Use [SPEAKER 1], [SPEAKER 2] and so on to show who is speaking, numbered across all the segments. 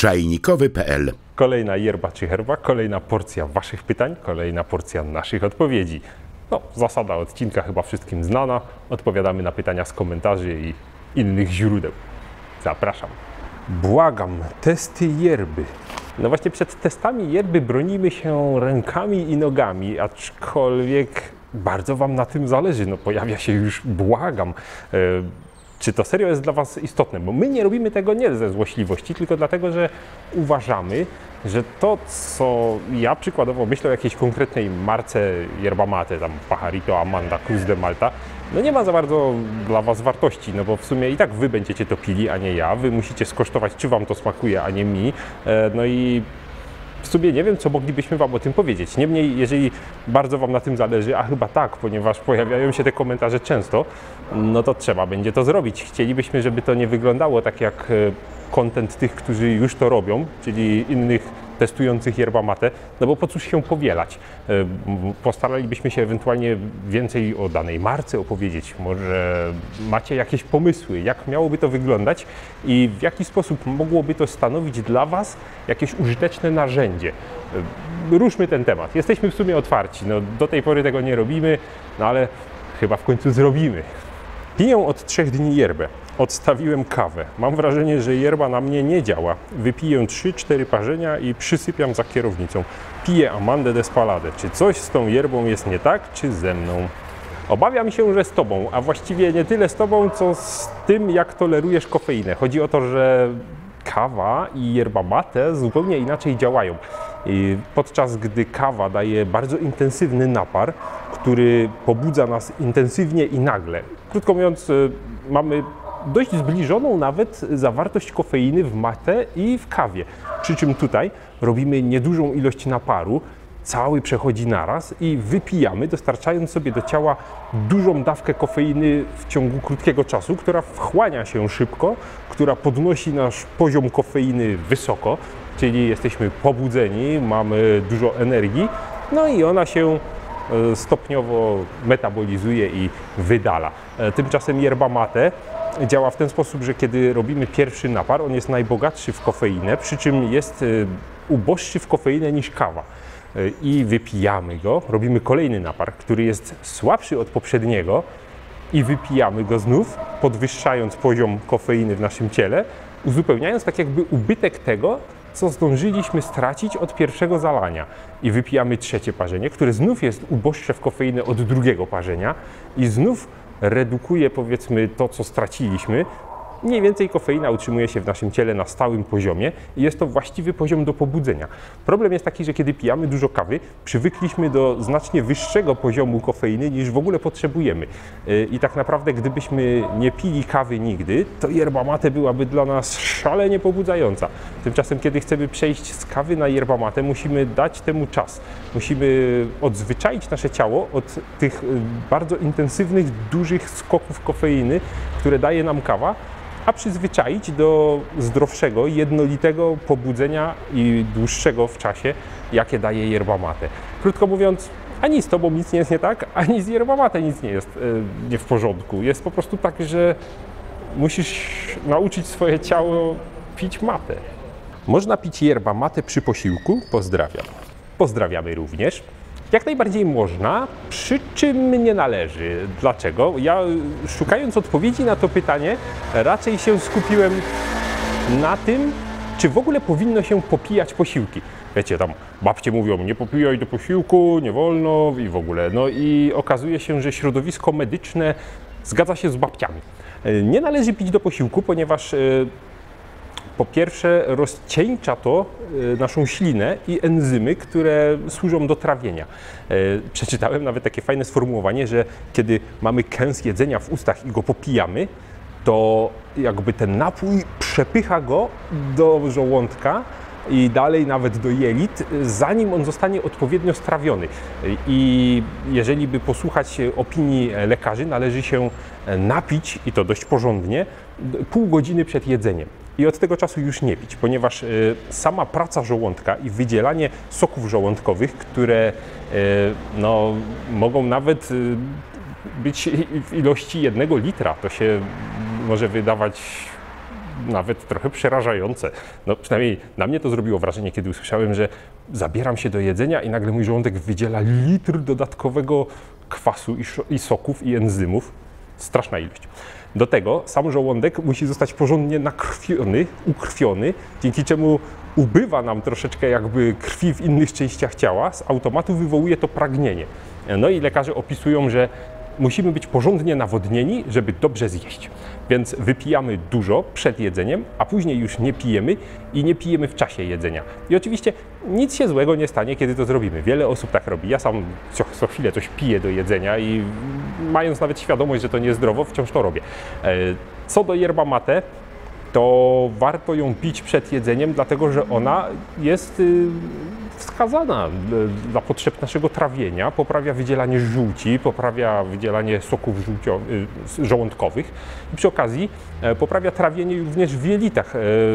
[SPEAKER 1] czajnikowy.pl.
[SPEAKER 2] Kolejna yerba czy herba, kolejna porcja Waszych pytań, kolejna porcja naszych odpowiedzi. No, zasada odcinka chyba wszystkim znana. Odpowiadamy na pytania z komentarzy i innych źródeł. Zapraszam. Błagam, testy yerby. No właśnie przed testami yerby bronimy się rękami i nogami, aczkolwiek bardzo Wam na tym zależy. No pojawia się już błagam. Czy to serio jest dla Was istotne? Bo my nie robimy tego nie ze złośliwości, tylko dlatego, że uważamy, że to, co ja przykładowo myślę o jakiejś konkretnej marce yerba mate, tam Pajarito, Amanda, Cruz de Malta, no nie ma za bardzo dla Was wartości, no bo w sumie i tak Wy będziecie to pili, a nie ja. Wy musicie skosztować, czy Wam to smakuje, a nie mi. No i w sumie nie wiem, co moglibyśmy Wam o tym powiedzieć. Niemniej, jeżeli bardzo Wam na tym zależy, a chyba tak, ponieważ pojawiają się te komentarze często, no to trzeba będzie to zrobić. Chcielibyśmy, żeby to nie wyglądało tak jak content tych, którzy już to robią, czyli innych testujących yerba mate, no bo po cóż się powielać. Postaralibyśmy się ewentualnie więcej o danej marce opowiedzieć. Może macie jakieś pomysły, jak miałoby to wyglądać i w jaki sposób mogłoby to stanowić dla Was jakieś użyteczne narzędzie. Ruszmy ten temat. Jesteśmy w sumie otwarci. No, do tej pory tego nie robimy, no ale chyba w końcu zrobimy. Piję od 3 dni yerbę. Odstawiłem kawę. Mam wrażenie, że yerba na mnie nie działa. Wypiję 3-4 parzenia i przysypiam za kierownicą. Piję Amandę Despalade. Czy coś z tą yerbą jest nie tak, czy ze mną? Obawiam się, że z Tobą, a właściwie nie tyle z Tobą, co z tym, jak tolerujesz kofeinę. Chodzi o to, że kawa i yerba mate zupełnie inaczej działają. Podczas gdy kawa daje bardzo intensywny napar, który pobudza nas intensywnie i nagle. Krótko mówiąc, mamy dość zbliżoną nawet zawartość kofeiny w mate i w kawie. Przy czym tutaj robimy niedużą ilość naparu, cały przechodzi naraz i wypijamy, dostarczając sobie do ciała dużą dawkę kofeiny w ciągu krótkiego czasu, która wchłania się szybko, która podnosi nasz poziom kofeiny wysoko, czyli jesteśmy pobudzeni, mamy dużo energii, no i ona się stopniowo metabolizuje i wydala. Tymczasem yerba mate działa w ten sposób, że kiedy robimy pierwszy napar, on jest najbogatszy w kofeinę, przy czym jest uboższy w kofeinę niż kawa. I wypijamy go, robimy kolejny napar, który jest słabszy od poprzedniego i wypijamy go znów, podwyższając poziom kofeiny w naszym ciele, uzupełniając tak jakby ubytek tego, co zdążyliśmy stracić od pierwszego zalania. I wypijamy trzecie parzenie, które znów jest uboższe w kofeinę od drugiego parzenia i znów redukuje, powiedzmy, to, co straciliśmy. Mniej więcej kofeina utrzymuje się w naszym ciele na stałym poziomie i jest to właściwy poziom do pobudzenia. Problem jest taki, że kiedy pijamy dużo kawy, przywykliśmy do znacznie wyższego poziomu kofeiny niż w ogóle potrzebujemy. I tak naprawdę, gdybyśmy nie pili kawy nigdy, to yerba mate byłaby dla nas szalenie pobudzająca. Tymczasem, kiedy chcemy przejść z kawy na yerba mate, musimy dać temu czas. Musimy odzwyczaić nasze ciało od tych bardzo intensywnych, dużych skoków kofeiny, które daje nam kawa, a przyzwyczaić do zdrowszego, jednolitego pobudzenia i dłuższego w czasie, jakie daje yerba mate. Krótko mówiąc, ani z Tobą nic nie jest nie tak, ani z yerba mate nic nie jest nie w porządku. Jest po prostu tak, że musisz nauczyć swoje ciało pić matę. Można pić yerba mate przy posiłku? Pozdrawiam. Pozdrawiamy również. Jak najbardziej można, przy czym nie należy. Dlaczego? Ja szukając odpowiedzi na to pytanie, raczej się skupiłem na tym, czy w ogóle powinno się popijać posiłki. Wiecie, tam babcie mówią, nie popijaj do posiłku, nie wolno i w ogóle. No i okazuje się, że środowisko medyczne zgadza się z babciami. Nie należy pić do posiłku, ponieważ po pierwsze rozcieńcza to naszą ślinę i enzymy, które służą do trawienia. Przeczytałem nawet takie fajne sformułowanie, że kiedy mamy kęs jedzenia w ustach i go popijamy, to jakby ten napój przepycha go do żołądka i dalej nawet do jelit, zanim on zostanie odpowiednio strawiony. I jeżeli by posłuchać opinii lekarzy, należy się napić, i to dość porządnie, pół godziny przed jedzeniem. I od tego czasu już nie pić, ponieważ sama praca żołądka i wydzielanie soków żołądkowych, które no, mogą nawet być w ilości 1 litra, to się może wydawać nawet trochę przerażające. No przynajmniej na mnie to zrobiło wrażenie, kiedy usłyszałem, że zabieram się do jedzenia i nagle mój żołądek wydziela litr dodatkowego kwasu i soków i enzymów. Straszna ilość. Do tego sam żołądek musi zostać porządnie nakrwiony, ukrwiony, dzięki czemu ubywa nam troszeczkę jakby krwi w innych częściach ciała. Z automatu wywołuje to pragnienie. No i lekarze opisują, że musimy być porządnie nawodnieni, żeby dobrze zjeść. Więc wypijamy dużo przed jedzeniem, a później już nie pijemy i nie pijemy w czasie jedzenia. I oczywiście nic się złego nie stanie, kiedy to zrobimy. Wiele osób tak robi. Ja sam co chwilę coś piję do jedzenia i mając nawet świadomość, że to niezdrowo, wciąż to robię. Co do yerba mate, to warto ją pić przed jedzeniem, dlatego że ona jest wskazana dla potrzeb naszego trawienia, poprawia wydzielanie żółci, poprawia wydzielanie soków żołądkowych i przy okazji poprawia trawienie również w jelitach.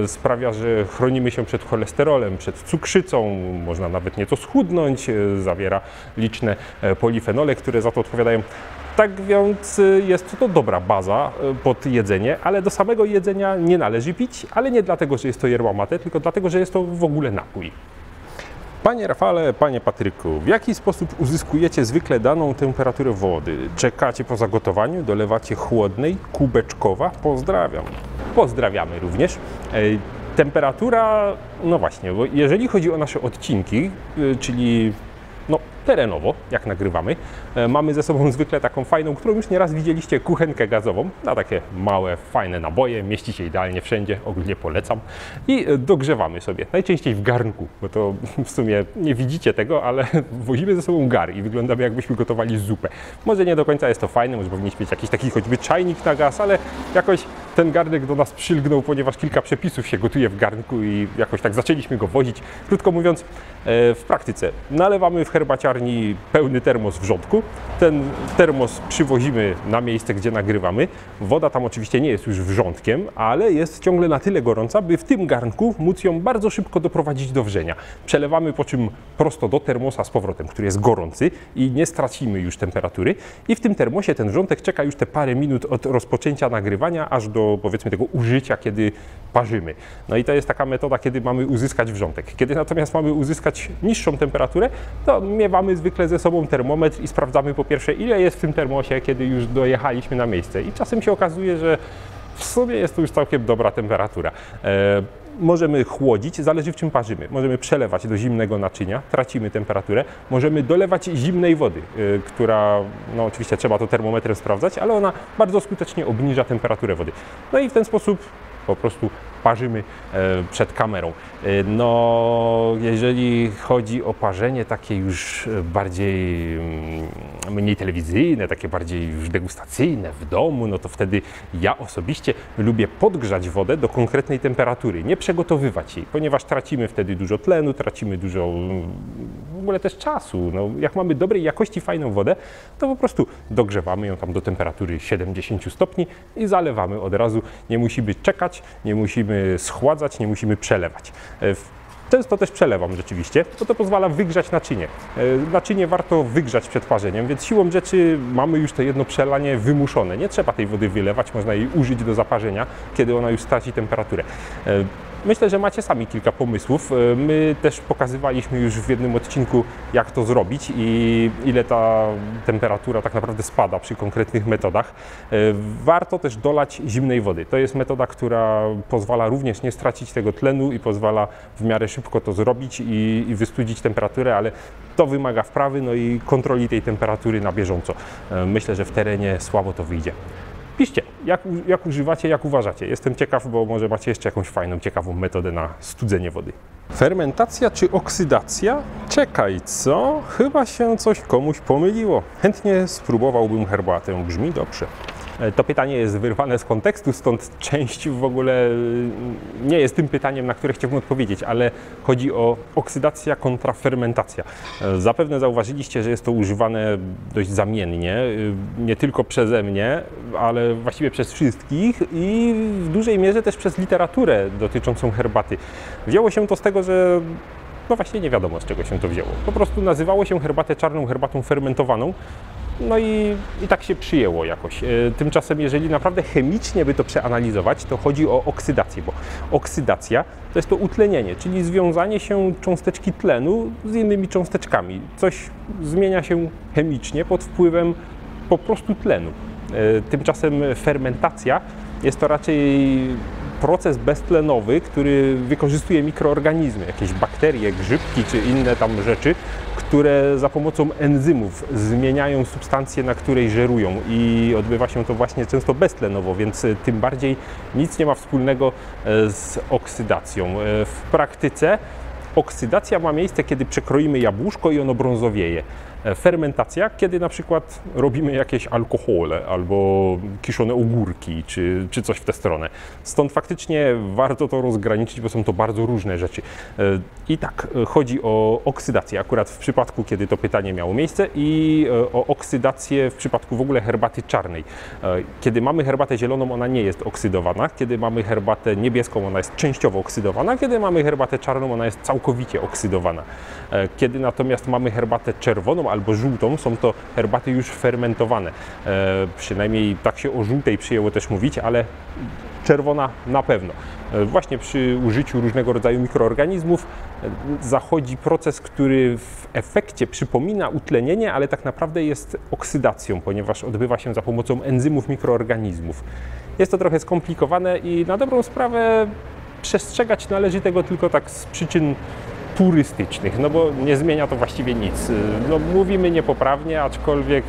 [SPEAKER 2] Sprawia, że chronimy się przed cholesterolem, przed cukrzycą, można nawet nieco schudnąć, zawiera liczne polifenole, które za to odpowiadają. Tak więc jest to dobra baza pod jedzenie, ale do samego jedzenia nie należy pić, ale nie dlatego, że jest to yerba mate, tylko dlatego, że jest to w ogóle napój. Panie Rafale, panie Patryku, w jaki sposób uzyskujecie zwykle daną temperaturę wody? Czekacie po zagotowaniu, dolewacie chłodnej, kubeczkowa? Pozdrawiam. Pozdrawiamy również. Temperatura, no właśnie, bo jeżeli chodzi o nasze odcinki, czyli terenowo, jak nagrywamy, mamy ze sobą zwykle taką fajną, którą już nieraz widzieliście, kuchenkę gazową na takie małe, fajne naboje, mieści się idealnie wszędzie, ogólnie polecam i dogrzewamy sobie, najczęściej w garnku, bo to w sumie nie widzicie tego, ale wozimy ze sobą gar i wyglądamy, jakbyśmy gotowali zupę. Może nie do końca jest to fajne, może powinniśmy mieć jakiś taki choćby czajnik na gaz, ale jakoś ten garnek do nas przylgnął, ponieważ kilka przepisów się gotuje w garnku i jakoś tak zaczęliśmy go wozić. Krótko mówiąc, w praktyce nalewamy w herbaciarni pełny termos wrzątku. Ten termos przywozimy na miejsce, gdzie nagrywamy. Woda tam oczywiście nie jest już wrzątkiem, ale jest ciągle na tyle gorąca, by w tym garnku móc ją bardzo szybko doprowadzić do wrzenia. Przelewamy po czym prosto do termosa z powrotem, który jest gorący i nie stracimy już temperatury. I w tym termosie ten wrzątek czeka już te parę minut od rozpoczęcia nagrywania, aż do powiedzmy tego użycia, kiedy parzymy. No i to jest taka metoda, kiedy mamy uzyskać wrzątek. Kiedy natomiast mamy uzyskać niższą temperaturę, to miewamy zwykle ze sobą termometr i sprawdzamy po pierwsze, ile jest w tym termosie, kiedy już dojechaliśmy na miejsce. I czasem się okazuje, że w sumie jest to już całkiem dobra temperatura. Możemy chłodzić, zależy w czym parzymy. Możemy przelewać do zimnego naczynia, tracimy temperaturę. Możemy dolewać zimnej wody, która, no oczywiście trzeba to termometrem sprawdzać, ale ona bardzo skutecznie obniża temperaturę wody. No i w ten sposób po prostu parzymy przed kamerą. No, jeżeli chodzi o parzenie takie już bardziej mniej telewizyjne, takie bardziej już degustacyjne w domu, no to wtedy ja osobiście lubię podgrzać wodę do konkretnej temperatury, nie przegotowywać jej, ponieważ tracimy wtedy dużo tlenu, tracimy dużo w ogóle też czasu. No, jak mamy dobrej jakości fajną wodę, to po prostu dogrzewamy ją tam do temperatury 70 stopni i zalewamy od razu. Nie musimy czekać, nie musimy schładzać, nie musimy przelewać. Często też przelewam rzeczywiście, bo to pozwala wygrzać naczynie. Naczynie warto wygrzać przed parzeniem, więc siłą rzeczy mamy już to jedno przelanie wymuszone. Nie trzeba tej wody wylewać, można jej użyć do zaparzenia, kiedy ona już straci temperaturę. Myślę, że macie sami kilka pomysłów. My też pokazywaliśmy już w jednym odcinku, jak to zrobić i ile ta temperatura tak naprawdę spada przy konkretnych metodach. Warto też dolać zimnej wody. To jest metoda, która pozwala również nie stracić tego tlenu i pozwala w miarę szybko to zrobić i wystudzić temperaturę, ale to wymaga wprawy, no i kontroli tej temperatury na bieżąco. Myślę, że w terenie słabo to wyjdzie. Piszcie, jak używacie, jak uważacie. Jestem ciekaw, bo może macie jeszcze jakąś fajną, ciekawą metodę na studzenie wody. Fermentacja czy oksydacja? Czekaj, co? Chyba się coś komuś pomyliło. Chętnie spróbowałbym herbatę. Brzmi dobrze. To pytanie jest wyrwane z kontekstu, stąd część w ogóle nie jest tym pytaniem, na które chciałbym odpowiedzieć, ale chodzi o oksydacja kontra fermentacja. Zapewne zauważyliście, że jest to używane dość zamiennie, nie tylko przeze mnie, ale właściwie przez wszystkich i w dużej mierze też przez literaturę dotyczącą herbaty. Wzięło się to z tego, że no właśnie nie wiadomo, z czego się to wzięło. Po prostu nazywało się herbatę czarną herbatą fermentowaną. No i tak się przyjęło jakoś. Tymczasem, jeżeli naprawdę chemicznie by to przeanalizować, to chodzi o oksydację, bo oksydacja to jest to utlenienie, czyli związanie się cząsteczki tlenu z innymi cząsteczkami. Coś zmienia się chemicznie pod wpływem po prostu tlenu. Tymczasem fermentacja jest to raczej proces beztlenowy, który wykorzystuje mikroorganizmy, jakieś bakterie, grzybki czy inne tam rzeczy, które za pomocą enzymów zmieniają substancję, na której żerują, i odbywa się to właśnie często beztlenowo, więc tym bardziej nic nie ma wspólnego z oksydacją. W praktyce oksydacja ma miejsce, kiedy przekroimy jabłuszko i ono brązowieje. Fermentacja, kiedy na przykład robimy jakieś alkohole albo kiszone ogórki, czy coś w tę stronę. Stąd faktycznie warto to rozgraniczyć, bo są to bardzo różne rzeczy. I tak, chodzi o oksydację akurat w przypadku, kiedy to pytanie miało miejsce, i o oksydację w przypadku w ogóle herbaty czarnej. Kiedy mamy herbatę zieloną, ona nie jest oksydowana. Kiedy mamy herbatę niebieską, ona jest częściowo oksydowana. Kiedy mamy herbatę czarną, ona jest całkowicie oksydowana. Kiedy natomiast mamy herbatę czerwoną albo żółtą, są to herbaty już fermentowane. Przynajmniej tak się o żółtej przyjęło też mówić, ale czerwona na pewno. Właśnie przy użyciu różnego rodzaju mikroorganizmów zachodzi proces, który w efekcie przypomina utlenienie, ale tak naprawdę jest oksydacją, ponieważ odbywa się za pomocą enzymów mikroorganizmów. Jest to trochę skomplikowane i na dobrą sprawę przestrzegać należy tego tylko tak z przyczyn turystycznych, no bo nie zmienia to właściwie nic. No, mówimy niepoprawnie, aczkolwiek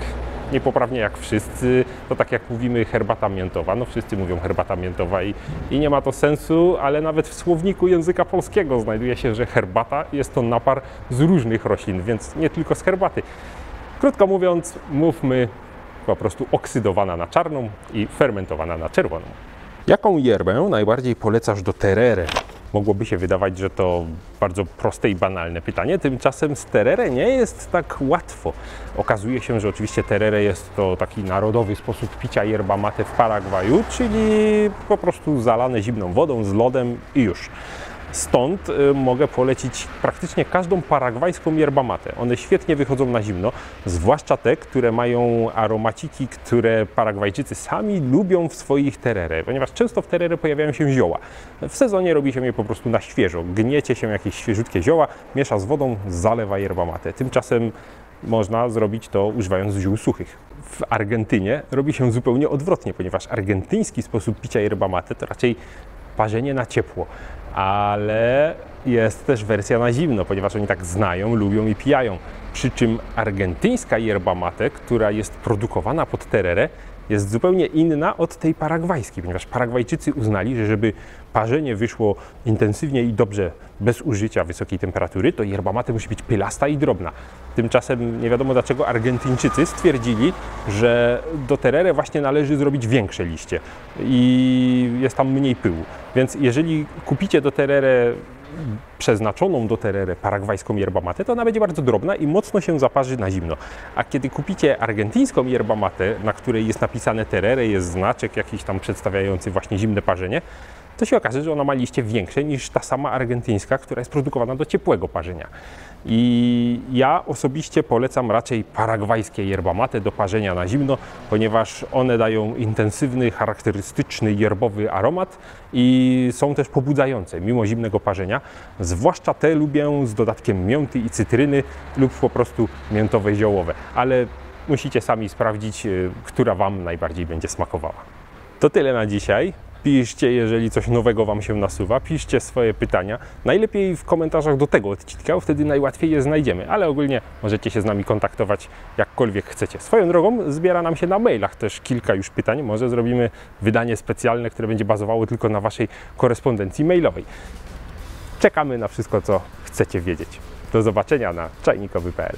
[SPEAKER 2] niepoprawnie jak wszyscy. To tak jak mówimy herbata miętowa, no wszyscy mówią herbata miętowa i nie ma to sensu, ale nawet w słowniku języka polskiego znajduje się, że herbata jest to napar z różnych roślin, więc nie tylko z herbaty. Krótko mówiąc, mówmy po prostu oksydowana na czarną i fermentowana na czerwoną. Jaką yerbę najbardziej polecasz do terere? Mogłoby się wydawać, że to bardzo proste i banalne pytanie, tymczasem z terere nie jest tak łatwo. Okazuje się, że oczywiście terere jest to taki narodowy sposób picia yerba mate w Paragwaju, czyli po prostu zalane zimną wodą z lodem i już. Stąd mogę polecić praktycznie każdą paragwajską yerba mate. One świetnie wychodzą na zimno, zwłaszcza te, które mają aromaciki, które Paragwajczycy sami lubią w swoich terere, ponieważ często w terere pojawiają się zioła. W sezonie robi się je po prostu na świeżo. Gniecie się jakieś świeżutkie zioła, miesza z wodą, zalewa yerba mate. Tymczasem można zrobić to używając ziół suchych. W Argentynie robi się zupełnie odwrotnie, ponieważ argentyński sposób picia yerba mate to raczej parzenie na ciepło. Ale jest też wersja na zimno, ponieważ oni tak znają, lubią i pijają. Przy czym argentyńska yerba mate, która jest produkowana pod terere, jest zupełnie inna od tej paragwajskiej, ponieważ Paragwajczycy uznali, że żeby parzenie wyszło intensywnie i dobrze, bez użycia wysokiej temperatury, to yerba mate musi być pylasta i drobna. Tymczasem nie wiadomo dlaczego Argentyńczycy stwierdzili, że do terere właśnie należy zrobić większe liście i jest tam mniej pyłu. Więc jeżeli kupicie do terere przeznaczoną do terere paragwajską yerba mate, to ona będzie bardzo drobna i mocno się zaparzy na zimno. A kiedy kupicie argentyńską yerba mate, na której jest napisane terere, jest znaczek jakiś tam przedstawiający właśnie zimne parzenie, to się okaże, że ona ma liście większe niż ta sama argentyńska, która jest produkowana do ciepłego parzenia. I ja osobiście polecam raczej paragwajskie yerba mate do parzenia na zimno, ponieważ one dają intensywny, charakterystyczny yerbowy aromat i są też pobudzające mimo zimnego parzenia. Zwłaszcza te lubię z dodatkiem mięty i cytryny lub po prostu miętowe ziołowe, ale musicie sami sprawdzić, która Wam najbardziej będzie smakowała. To tyle na dzisiaj. Piszcie, jeżeli coś nowego Wam się nasuwa, piszcie swoje pytania, najlepiej w komentarzach do tego odcinka, wtedy najłatwiej je znajdziemy, ale ogólnie możecie się z nami kontaktować jakkolwiek chcecie. Swoją drogą zbiera nam się na mailach też kilka już pytań, może zrobimy wydanie specjalne, które będzie bazowało tylko na Waszej korespondencji mailowej. Czekamy na wszystko, co chcecie wiedzieć. Do zobaczenia na czajnikowy.pl.